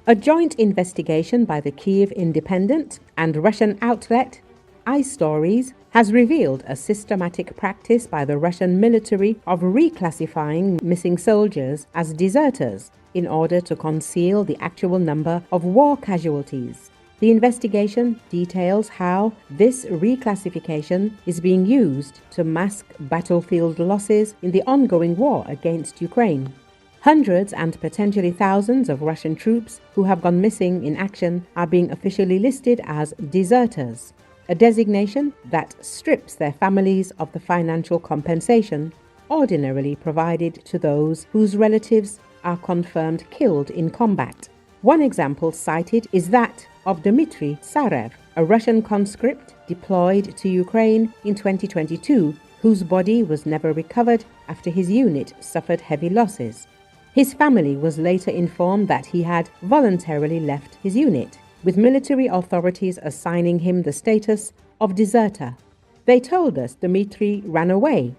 A joint investigation by the Kyiv Independent and Russian outlet iStories has revealed a systematic practice by the Russian military of reclassifying missing soldiers as deserters in order to conceal the actual number of war casualties. The investigation details how this reclassification is being used to mask battlefield losses in the ongoing war against Ukraine. Hundreds and potentially thousands of Russian troops who have gone missing in action are being officially listed as deserters, a designation that strips their families of the financial compensation ordinarily provided to those whose relatives are confirmed killed in combat. One example cited is that of Dmitry Tsarev, a Russian conscript deployed to Ukraine in 2022, whose body was never recovered after his unit suffered heavy losses. His family was later informed that he had voluntarily left his unit, with military authorities assigning him the status of deserter. They told us Dmitry ran away,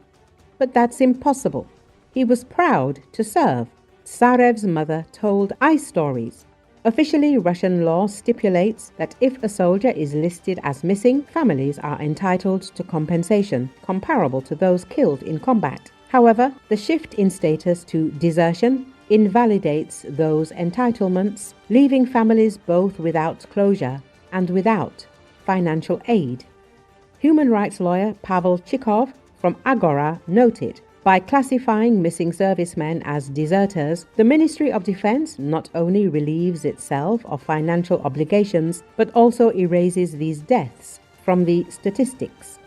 but that's impossible. He was proud to serve, Tsarev's mother told iStories. Officially, Russian law stipulates that if a soldier is listed as missing, families are entitled to compensation comparable to those killed in combat. However, the shift in status to desertion invalidates those entitlements, leaving families both without closure and without financial aid. Human rights lawyer Pavel Chikov from Agora noted, by classifying missing servicemen as deserters, the Ministry of Defense not only relieves itself of financial obligations, but also erases these deaths from the statistics.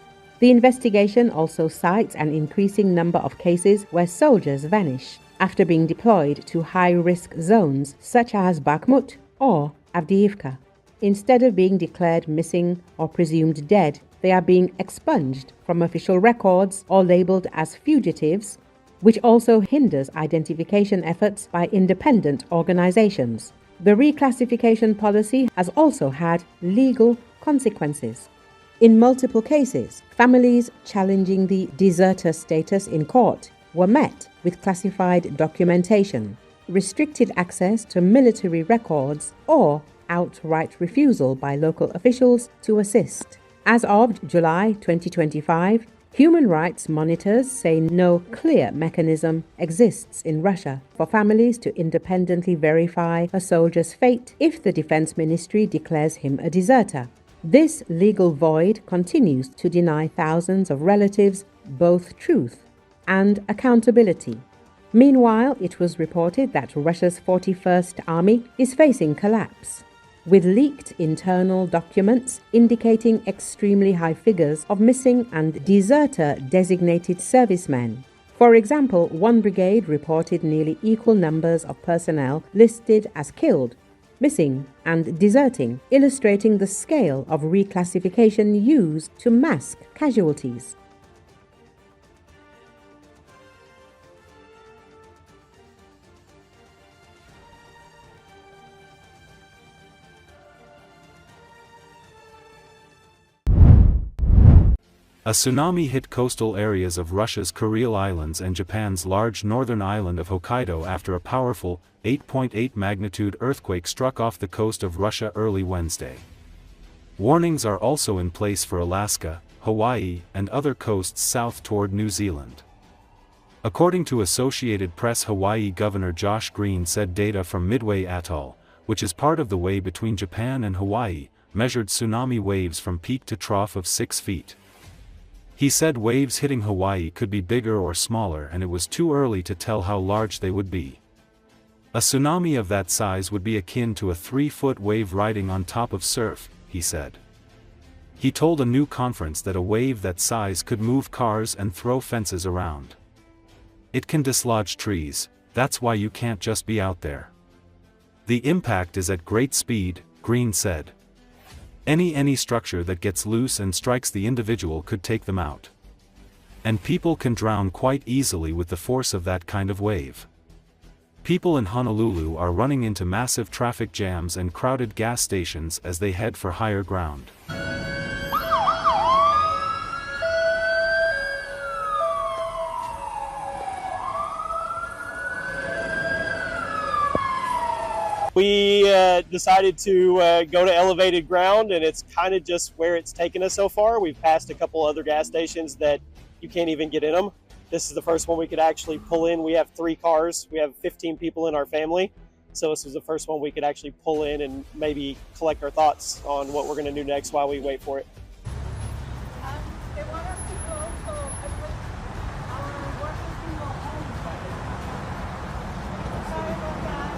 The investigation also cites an increasing number of cases where soldiers vanish after being deployed to high-risk zones such as Bakhmut or Avdiivka. Instead of being declared missing or presumed dead, they are being expunged from official records or labeled as fugitives, which also hinders identification efforts by independent organizations. The reclassification policy has also had legal consequences. In multiple cases, families challenging the deserter status in court were met with classified documentation, restricted access to military records, or outright refusal by local officials to assist. As of July 2025, human rights monitors say no clear mechanism exists in Russia for families to independently verify a soldier's fate if the Defense Ministry declares him a deserter. This legal void continues to deny thousands of relatives both truth and accountability. Meanwhile, it was reported that Russia's 41st Army is facing collapse, with leaked internal documents indicating extremely high figures of missing and deserter-designated servicemen. For example, one brigade reported nearly equal numbers of personnel listed as killed, missing, and deserting, illustrating the scale of reclassification used to mask casualties. A tsunami hit coastal areas of Russia's Kuril Islands and Japan's large northern island of Hokkaido after a powerful 8.8 magnitude earthquake struck off the coast of Russia early Wednesday. Warnings are also in place for Alaska, Hawaii, and other coasts south toward New Zealand. According to Associated Press, Hawaii Governor Josh Green said data from Midway Atoll, which is part of the way between Japan and Hawaii, measured tsunami waves from peak to trough of 6 feet. He said waves hitting Hawaii could be bigger or smaller and it was too early to tell how large they would be. A tsunami of that size would be akin to a 3-foot wave riding on top of surf, he said. He told a new conference that a wave that size could move cars and throw fences around. It can dislodge trees, that's why you can't just be out there. The impact is at great speed, Green said. Any structure that gets loose and strikes the individual could take them out. And people can drown quite easily with the force of that kind of wave. People in Honolulu are running into massive traffic jams and crowded gas stations as they head for higher ground. We decided to go to elevated ground, and it's kind of just where it's taken us so far. We've passed a couple other gas stations that you can't even get in them. This is the first one we could actually pull in. We have 3 cars. We have 15 people in our family. So this was the first one we could actually pull in and maybe collect our thoughts on what we're going to do next while we wait for it. They want us to go, so I put our working people home. Sorry about that.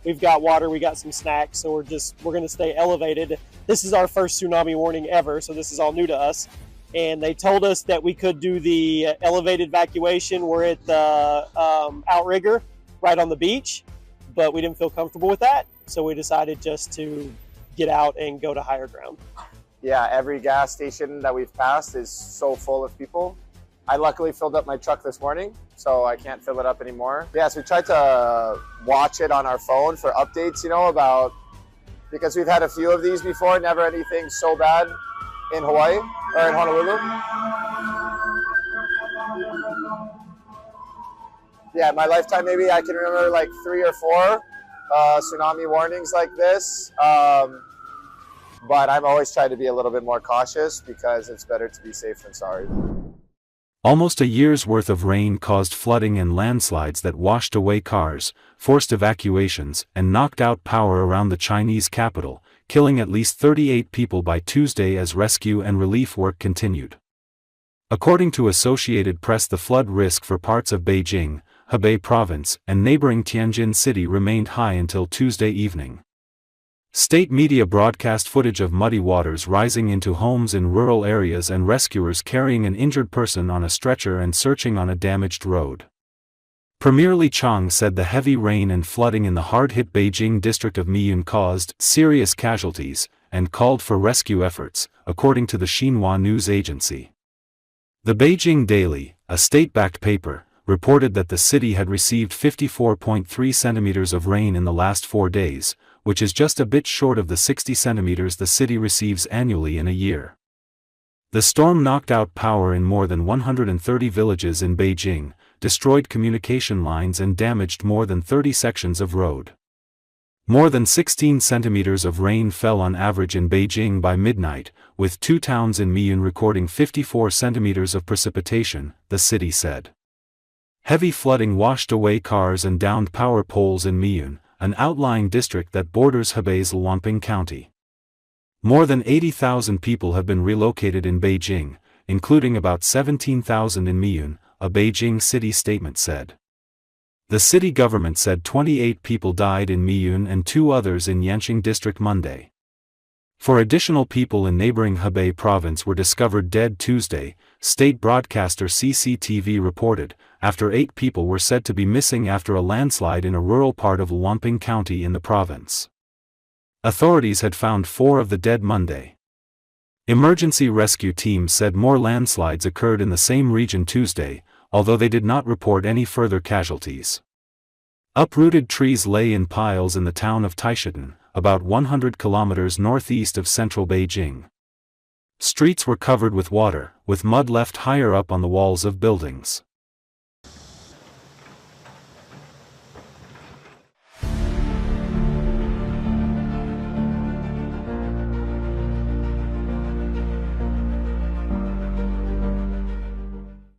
We've got water, we got some snacks, so we're going to stay elevated. This is our first tsunami warning ever, so this is all new to us. And they told us that we could do the elevated evacuation. We're at the outrigger right on the beach, but we didn't feel comfortable with that, so we decided just to get out and go to higher ground. Yeah, every gas station that we've passed is so full of people. I luckily filled up my truck this morning, so I can't fill it up anymore. Yeah, so we tried to watch it on our phone for updates, about, because we've had a few of these before, never anything so bad in Hawaii or in Honolulu. Yeah, in my lifetime, maybe I can remember like 3 or 4 tsunami warnings like this. But I'm always trying to be a little bit more cautious because it's better to be safe than sorry. Almost a year's worth of rain caused flooding and landslides that washed away cars, forced evacuations, and knocked out power around the Chinese capital, killing at least 38 people by Tuesday as rescue and relief work continued. According to Associated Press, the flood risk for parts of Beijing, Hebei province, and neighboring Tianjin city remained high until Tuesday evening. State media broadcast footage of muddy waters rising into homes in rural areas and rescuers carrying an injured person on a stretcher and searching on a damaged road. Premier Li Chang said the heavy rain and flooding in the hard-hit Beijing district of Miyun caused serious casualties, and called for rescue efforts, according to the Xinhua news agency. The Beijing Daily, a state-backed paper, reported that the city had received 54.3 centimeters of rain in the last 4 days, which is just a bit short of the 60 centimeters the city receives annually in a year. The storm knocked out power in more than 130 villages in Beijing, destroyed communication lines and damaged more than 30 sections of road. More than 16 centimeters of rain fell on average in Beijing by midnight, with 2 towns in Miyun recording 54 centimeters of precipitation, the city said. Heavy flooding washed away cars and downed power poles in Miyun, an outlying district that borders Hebei's Luanping County. More than 80,000 people have been relocated in Beijing, including about 17,000 in Miyun, a Beijing city statement said. The city government said 28 people died in Miyun and 2 others in Yanqing district Monday. 4 additional people in neighboring Hebei province were discovered dead Tuesday, state broadcaster CCTV reported, after 8 people were said to be missing after a landslide in a rural part of Luanping County in the province. Authorities had found 4 of the dead Monday. Emergency rescue teams said more landslides occurred in the same region Tuesday, although they did not report any further casualties. Uprooted trees lay in piles in the town of Taishitan, about 100 kilometers northeast of central Beijing. Streets were covered with water, with mud left higher up on the walls of buildings.